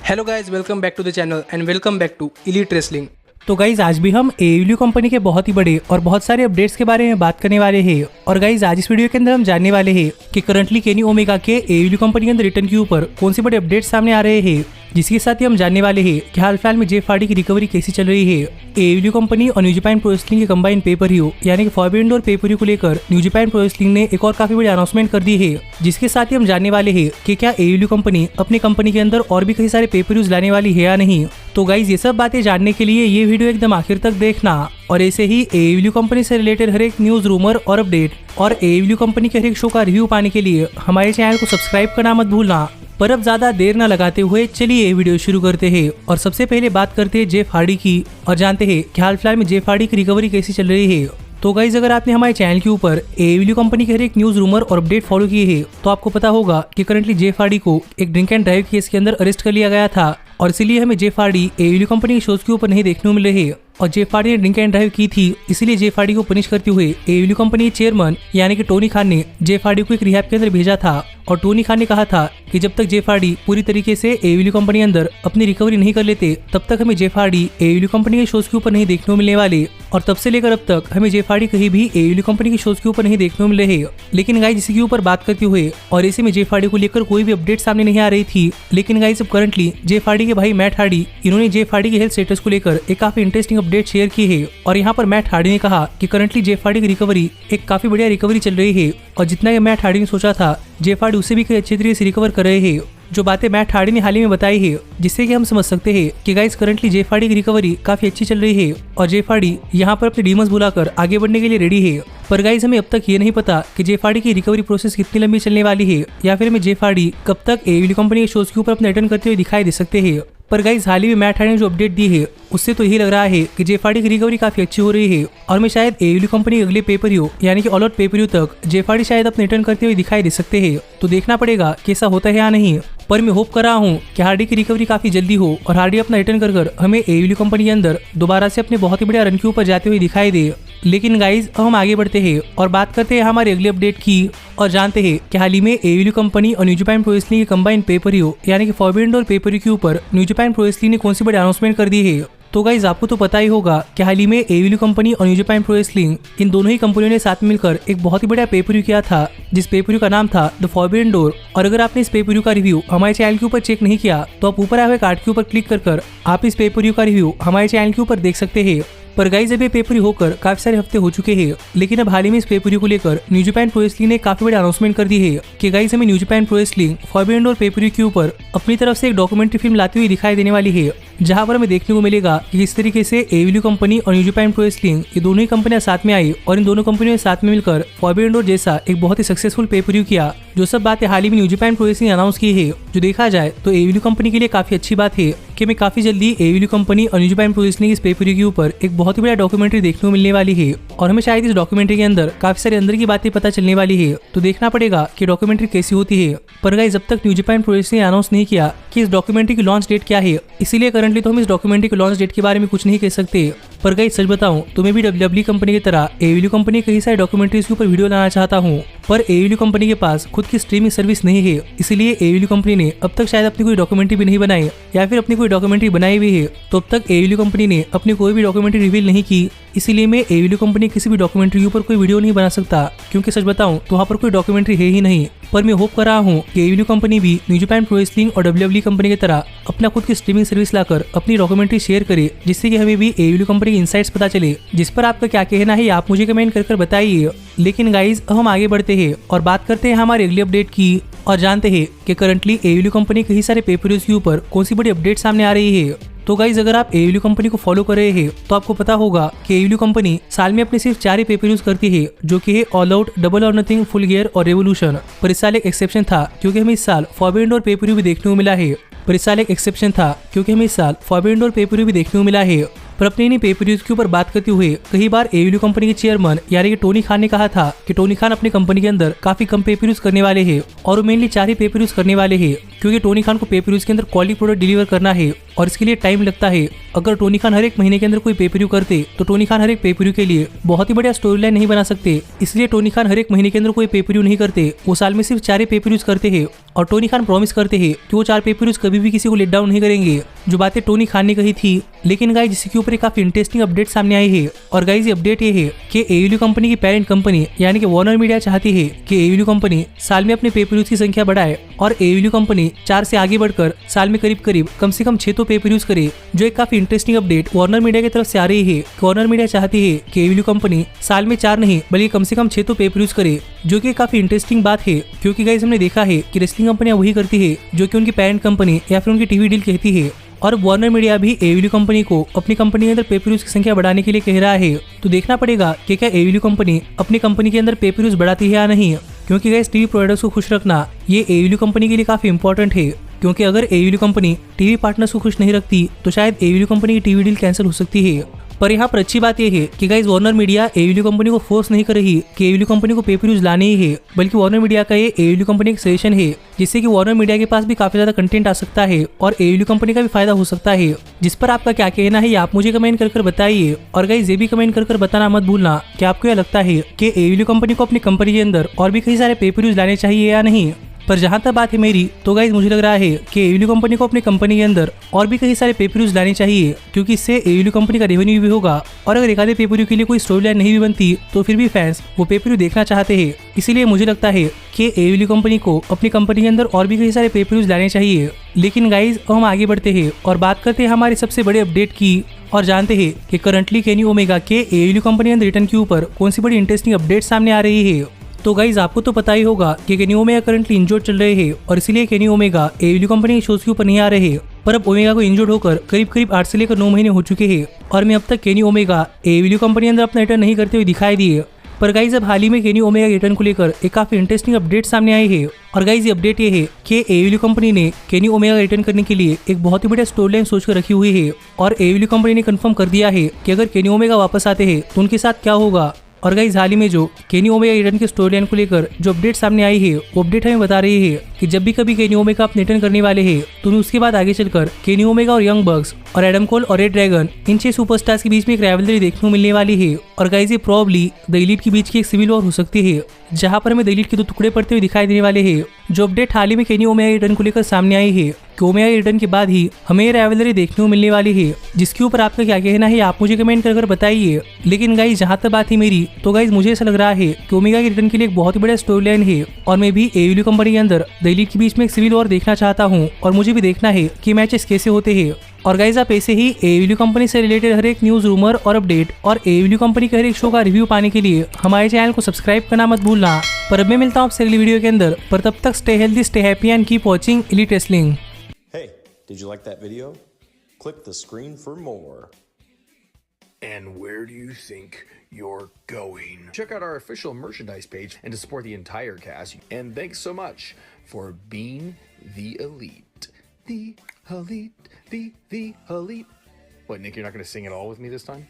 Hello guys, welcome back to the channel and welcome back to Elite Wrestling. तो guys आज भी हम AEW company के बहुत ही बड़े और बहुत सारे अपडेट्स के बारे में बात करने वाले हैं। और गाइज आज इस वीडियो के अंदर हम जानने वाले हैं कि करंटली केनी ओमेगा के AEW कंपनी के अंदर रिटर्न के ऊपर कौन से बड़े अपडेट्स सामने आ रहे हैं, जिसके साथ ही हम जानने वाले हैं कि हाल फिलहाल में जेफ हार्डी की रिकवरी कैसी चल रही है। AEW कंपनी और न्यू जापान प्रो रेसलिंग के कंबाइन पेपर-व्यू यानी कि फॉरबिडन डोर पेपर-व्यू को लेकर न्यू जापान प्रो रेसलिंग ने एक और काफी बड़ी अनाउंसमेंट कर दी है, जिसके साथ ही हम जानने वाले हैं कि क्या AEW कंपनी अपनी कंपनी के अंदर और भी कई सारे पेपर-व्यूज लाने वाली है या नहीं। तो गाइज ये सब बातें जानने के लिए ये वीडियो एकदम आखिर तक देखना और ऐसे ही AEW कंपनी से रिलेटेड हर एक न्यूज, रूमर और अपडेट और AEW कंपनी के हर एक शो का रिव्यू पाने के लिए हमारे चैनल को सब्सक्राइब करना मत भूलना। पर अब ज्यादा देर न लगाते हुए चलिए वीडियो शुरू करते हैं और सबसे पहले बात करते हैं जेफ हार्डी की और जानते हैं कि हाल फिलहाल में जेफ हार्डी की रिकवरी कैसी चल रही है। तो गाइज अगर आपने हमारे चैनल के ऊपर AEW कंपनी के हर एक न्यूज, रूमर और अपडेट फॉलो किए हैं तो आपको पता होगा कि करंटली जेफ हार्डी को एक ड्रिंक एंड ड्राइव केस के अंदर अरेस्ट कर लिया गया था और इसीलिए हमें जेफ हार्डी AEW कंपनी के शोज के ऊपर नहीं देखने को मिल रहे। और जेफ हार्डी ने ड्रिंक एंड ड्राइव की थी, इसीलिए जेफ हार्डी को पनिश करते हुए AEW कंपनी के चेयरमैन यानी कि टोनी खान ने जेफ हार्डी को एक रिहैब के अंदर भेजा था। और टोनी खान ने कहा था कि जब तक जेफ हार्डी पूरी तरीके से AEW कंपनी अंदर अपनी रिकवरी नहीं कर लेते तब तक हमें जेफ हार्डी AEW कंपनी के शोज के ऊपर नहीं देखने को मिलने वाले। और तब से लेकर अब तक हमें जेफ हार्डी कहीं भी AEW कंपनी के शोज के ऊपर नहीं देखने को मिल रहे। लेकिन गाइज इसी के ऊपर बात करते हुए और ऐसे में जेफ हार्डी को लेकर कोई भी अपडेट सामने नहीं आ रही थी। लेकिन गाइज अब करंटली जेफ हार्डी के भाई मैट हार्डी इन्होंने जेफ हार्डी के हेल्थ स्टेटस को लेकर एक काफी इंटरेस्टिंग अपडेट शेयर की है। और यहाँ पर मैट हार्डी ने कहा कि करंटली जेफ हार्डी की रिकवरी एक काफी बढ़िया रिकवरी चल रही है और जितना कि मैट हार्डी ने सोचा था जेफ हार्डी उससे भी कई अच्छे तरीके से रिकवर कर रहे हैं। जो बातें मैट हार्डी ने हाल ही में बताई है जिससे कि हम समझ सकते हैं कि गाइस करंटली जेफ हार्डी की रिकवरी काफी अच्छी चल रही है और जेफ हार्डी यहाँ पर अपने डीमंस बुलाकर आगे बढ़ने के लिए रेडी है। पर गाइस हमें अब तक ये नहीं पता कि जेफ हार्डी की रिकवरी प्रोसेस कितनी लंबी चलने वाली है या फिर हमें जेफ हार्डी कब तक AEW कंपनी के शोज के ऊपर अपने रिटर्न करते हुए दिखाई दे सकते हैं। पर गाइस हाल ही में मैट हार्डी ने जो अपडेट दी है उससे तो यही लग रहा है कि जेफ हार्डी की रिकवरी काफी अच्छी हो रही है और मैं शायद AEW कंपनी के अगले पेपर-व्यू यानी कि ऑल आउट पेपर-व्यू तक जेफ हार्डी शायद अपने रिटर्न करते हुए दिखाई दे सकते हैं। तो देखना पड़ेगा कि ऐसा होता है या नहीं। पर मैं होप कर रहा हूँ कि हार्डी की रिकवरी काफी जल्दी हो और हार्डी अपना रिटर्न कर हमें AEW कंपनी के अंदर दोबारा से अपने बहुत ही बड़े रन के ऊपर जाते हुए दिखाई दे। लेकिन गाइज अब हम आगे बढ़ते हैं और बात करते हैं हमारे अगले अपडेट की और जानते हैं कि हाल ही में AEW कंपनी और न्यू जापान प्रो रेसलिंग के कंबाइन पेपर-व्यू यानी कि फॉरबिडन डोर पेपर-व्यू के ऊपर न्यू जापान प्रो रेसलिंग ने कौन सी बड़ी अनाउंसमेंट कर दी है। तो गाइज आपको तो पता ही होगा कि हाल ही में AEW कंपनी और न्यू जापान प्रो रेसलिंग इन दोनों ही कंपनियों ने साथ मिलकर एक बहुत ही बड़ा पेपर-व्यू किया था, जिस पेपर-व्यू का नाम था द फॉरबिडन डोर। और अगर आपने इस पेपर-व्यू का रिव्यू हमारे चैनल के ऊपर चेक नहीं किया तो आप ऊपर आए हुए कार्ड के ऊपर क्लिक कर आप इस पेपर-व्यू का रिव्यू हमारे चैनल के ऊपर देख सकते हैं। पर गाइज अभी पेपर-व्यू होकर काफी सारे हफ्ते हो चुके हैं, लेकिन अब हाल ही में इस पेपर-व्यू को लेकर न्यू जापान प्रो रेसलिंग ने काफी बड़ी अनाउंसमेंट कर दी है कि गाइज हमें new Japan pro wrestling forbidden door paper-view के ऊपर अपनी तरफ से एक डॉक्यूमेंट्री फिल्म लाती हुई दिखाई देने वाली है, जहां पर हमें देखने को मिलेगा कि किस तरीके से AEW कंपनी और न्यू जापान प्रो रेसलिंग ये दोनों ही कंपनियां साथ में आई और इन दोनों कंपनियों ने साथ में मिलकर फॉरबिडन डोर जैसा एक बहुत ही सक्सेसफुल पेपर-व्यू किया। जो सब बातें हाल ही में new Japan pro wrestling announce की है, जो देखा जाए तो AEW कंपनी के लिए काफी अच्छी बात है कि हमें काफी जल्दी AEW कंपनी और न्यू जापान प्रो रेसलिंग इस पेपर-व्यू के ऊपर एक बहुत ही बड़ा डॉक्यूमेंट्री देखने को मिलने वाली है और हमें शायद इस डॉक्यूमेंट्री के अंदर काफी सारे अंदर की बातें पता चलने वाली है। तो देखना पड़ेगा कि डॉक्यूमेंट्री कैसी होती है। पर गाइस जब तक न्यू जापान प्रो रेसलिंग ने अनाउंस नहीं किया कि इस डॉक्यूमेंट्री की लॉन्च डेट क्या है, इसीलिए करंटली तो हम इस डॉक्यूमेंट्री की लॉन्च डेट के बारे में कुछ नहीं कह सकते। पर गाइस सच बताऊं तो मैं भी WWE कंपनी की तरह AEW कंपनी कई सारे डॉक्यूमेंट्रीज के ऊपर वीडियो लाना चाहता हूं, पर AEW कंपनी के पास खुद की स्ट्रीमिंग सर्विस नहीं है, इसलिए AEW कंपनी ने अब तक शायद अपनी कोई डॉक्यूमेंट्री भी नहीं बनाई या फिर अपनी कोई डॉक्यूमेंट्री बनाई भी है तो अब तक AEW कंपनी ने अपनी कोई भी डॉक्यूमेंट्री रिवील नहीं की। इसीलिए मैं AEW कंपनी किसी भी डॉक्यूमेंट्री के ऊपर कोई वीडियो नहीं बना सकता, क्योंकि सच बताऊं तो वहाँ पर कोई डॉक्यूमेंट्री है ही नहीं। पर मैं होप कर रहा हूँ कि AEW कंपनी भी न्यू जापान प्रो रेसलिंग और WWE कंपनी की तरह अपना खुद की स्ट्रीमिंग सर्विस लाकर अपनी डॉक्यूमेंट्री शेयर करे, जिससे कि हमें भी AEW कंपनी के इनसाइट्स पता चले। जिस पर आपका क्या कहना है आप मुझे कमेंट कर बताइए। लेकिन गाइज अब हम आगे बढ़ते हैं और बात करते हैं हमारे अगले अपडेट की और जानते हैं कि करंटली AEW कंपनी कई सारे पेपर-व्यूज के ऊपर कौन सी बड़ी अपडेट सामने आ रही है। तो गाइज अगर आप AEW कंपनी को फॉलो कर रहे हैं तो आपको पता होगा कि AEW कंपनी साल में अपने सिर्फ 4 ही पेपर-व्यूज करती है, जो कि है ऑल आउट, डबल और नथिंग, फुल गियर और रेवोल्यूशन। पर इस साल एक एक्सेप्शन था क्योंकि हमें इस साल फॉरबिडन डोर पेपर-व्यू भी देखने को मिला है। पर अपने इन्हीं पेपर-व्यूज के ऊपर बात करते हुए कई बार AEW कंपनी के चेयरमैन यानी कि टोनी खान ने कहा था कि टोनी खान अपनी कंपनी के अंदर काफी कम पेपर-व्यूज करने वाले हैं और वो मेनली 4 ही पेपर-व्यूज करने वाले हैं। क्योंकि टोनी खान को पे पर व्यूज के अंदर क्वालिटी प्रोडक्ट डिलीवर करना है और इसके लिए टाइम लगता है। अगर टोनी खान हर एक महीने के अंदर कोई पे पर व्यू करते तो टोनी खान हर एक पे पर व्यू के लिए बहुत ही बढ़िया स्टोरी लाइन नहीं बना सकते। इसलिए टोनी खान हर एक महीने के अंदर कोई पे पर व्यू नहीं करते, वो साल में सिर्फ 4 पे पर व्यूज करते हैं। और टोनी खान प्रॉमिस करते हैं कि वो 4 पे पर व्यूज कभी भी किसी को लेट डाउन नहीं करेंगे, जो बातें टोनी खान ने कही थी। लेकिन गाइस जिसके ऊपर काफी इंटरेस्टिंग अपडेट सामने आई है। और गाइस ये अपडेट ये है कि एडब्ल्यू कंपनी की पेरेंट कंपनी यानी कि वार्नर मीडिया चाहती है कि एडब्ल्यू कंपनी साल में अपने पे पर व्यूज की संख्या बढ़ाए और एडब्ल्यू कंपनी 4 से आगे बढ़कर साल में करीब कम से कम 6 तो पे पर व्यूज करे, जो एक काफी इंटरेस्टिंग अपडेट वार्नर मीडिया की तरफ से आ रही है। वार्नर मीडिया चाहती है कि एडब्ल्यू कंपनी साल में 4 नहीं बल्कि कम से कम 6 तो पे पर व्यूज करे, जो कि काफी इंटरेस्टिंग बात है। क्योंकि गाइस हमने देखा है कि रेसलिंग कंपनियां वही करती है जो कि उनकी पेरेंट कंपनी या फिर उनकी टीवी डील कहती है। और वार्नर मीडिया भी एडब्ल्यू कंपनी को अपनी कंपनी के अंदर पे पर व्यूज की संख्या बढ़ाने के लिए कह रहा है। तो देखना पड़ेगा कि क्या एडब्ल्यू कंपनी अपनी कंपनी के अंदर पे पर व्यूज बढ़ाती है या नहीं। क्योंकि गाइस टीवी प्रोवाइडर्स को खुश रखना ये एडब्ल्यू कंपनी के लिए काफी इंपॉर्टेंट है। क्योंकि अगर एडब्ल्यू कंपनी टीवी पार्टनर्स को खुश नहीं रखती तो शायद एडब्ल्यू कंपनी की टीवी डील कैंसिल हो सकती है। पर यहाँ पर अच्छी बात यह है कि गाइस वार्नर मीडिया एडब्ल्यू कंपनी को फोर्स नहीं कर रही कि एडब्ल्यू कंपनी को पे पर व्यूज लाने ही है, बल्कि वार्नर मीडिया का ये एडब्ल्यू कंपनी का सजेशन है, जिससे कि वार्नर मीडिया के पास भी काफी ज्यादा कंटेंट आ सकता है और एडब्ल्यू कंपनी का भी फायदा हो सकता है। जिस पर आपका क्या कहना है ये आप मुझे कमेंट कर बताइए। और गाइस ये भी कमेंट कर बताना मत भूलना कि आपको यह लगता है कि एडब्ल्यू कंपनी को अपनी कंपनी के अंदर और भी कई सारे पे पर व्यूज लाने चाहिए या नहीं। पर जहां तक बात है मेरी तो गाइस मुझे लग रहा है कि एडब्ल्यू कंपनी को अपनी कंपनी के अंदर और भी कई सारे पे पर व्यूज लाने चाहिए, क्योंकि इससे एडब्ल्यू कंपनी का रेवेन्यू भी होगा। और अगर एक आधे पे पर व्यू के लिए कोई स्टोरी लाइन नहीं भी बनती तो फिर भी फैंस वो पे पर व्यू देखना चाहते हैं। इसीलिए मुझे लगता है कि एडब्ल्यू कंपनी को अपनी कंपनी के अंदर और भी कई सारे पे पर व्यूज लाने चाहिए। लेकिन गाइस हम आगे बढ़ते हैं और बात करते हैं हमारे सबसे बड़े अपडेट की और जानते हैं कि करंटली केनी ओमेगा के एडब्ल्यू कंपनी के रिटर्न के ऊपर कौन सी बड़ी इंटरेस्टिंग अपडेट सामने आ रही है। तो गाइज आपको तो पता ही होगा कि केनी ओमेगा करंटली इंजर्ड चल रहे हैं और इसीलिए केनी ओमेगा एडब्ल्यू कंपनी के शोज के ऊपर नहीं आ रहे हैं। पर अब ओमेगा को इंजर्ड होकर करीब 8 से लेकर 9 महीने हो चुके हैं और मैं अब तक केनी ओमेगा एडब्ल्यू कंपनी के अंदर अपना रिटर्न नहीं करते हुए दिखाई दिए। पर गाइज अब हाल ही में केनी ओमेगा रिटर्न को लेकर एक काफी इंटरेस्टिंग अपडेट सामने आई है। और गाइज ये अपडेट ये है कि एडब्ल्यू कंपनी ने केनी ओमेगा रिटर्न करने के लिए एक बहुत ही बढ़िया स्टोरी लाइन सोचकर रखी हुई है और एडब्ल्यू कंपनी ने कंफर्म कर दिया है कि अगर केनी ओमेगा वापस आते हैं तो उनके साथ क्या होगा। और गाइस हाल ही में जो केनी ओमेगा रिटर्न की स्टोरी लाइन को लेकर जो अपडेट सामने आई है वो अपडेट हमें बता रही है कि जब भी कभी केनी ओमेगा अपने रिटर्न करने वाले हैं तो उसके बाद आगे चलकर केनी ओमेगा और यंग बग्स और एडम कोल और रेड ड्रैगन इन 6 सुपरस्टार्स के बीच में एक राइवलरी देखने को मिलने वाली है। और गाइस ये प्रॉब्ली द एलीट के बीच की एक सिविल वॉर हो सकती है, जहां पर हमें द एलीट के 2 टुकड़े पड़ते हुए दिखाई देने वाले हैं। जो अपडेट हाल ही में केनी ओमेगा रिटर्न को लेकर सामने आई है कि ओमेगा रिटर्न के बाद ही हमें ये राइवलरी देखने को मिलने वाली है, जिसके ऊपर आपका क्या कहना है आप मुझे कमेंट कर बताइए। लेकिन गाइस जहां तक बात है मेरी तो गाइस मुझे ऐसा लग रहा है कि ओमेगा के रिटर्न के लिए एक बहुत ही बड़ा स्टोरी लाइन है और मैं भी एडब्ल्यू कंपनी के अंदर द एलीट के बीच में एक सिविल वॉर देखना चाहता हूं और मुझे भी देखना है कि मैचेस कैसे होते हैं। और गाइस आप ऐसे ही एडब्ल्यू कंपनी से रिलेटेड हर एक न्यूज रूमर और अपडेट और एडब्ल्यू कंपनी के हर एक शो का रिव्यू पाने के लिए हमारे चैनल को सब्सक्राइब करना मत भूलना। पर अब मैं मिलता हूं आपसे अगली वीडियो के अंदर, पर तब तक stay healthy, stay happy and keep watching elite wrestling. Hey, did you like that video? Click the screen for more. And where do you think you're going? Check out our official merchandise page and to support the entire cast. And thanks so much for being the elite. The elite, the elite. What, Nick, you're not going to sing it all with me this time?